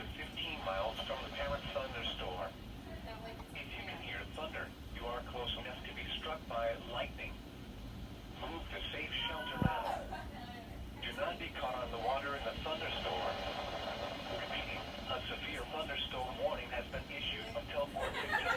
to 15 miles from the parent thunderstorm. If you can hear thunder, you are close enough to be struck by lightning. Move to safe shelter now. Do not be caught on the water in the thunderstorm. Repeating, a severe thunderstorm warning has been issued until 4:15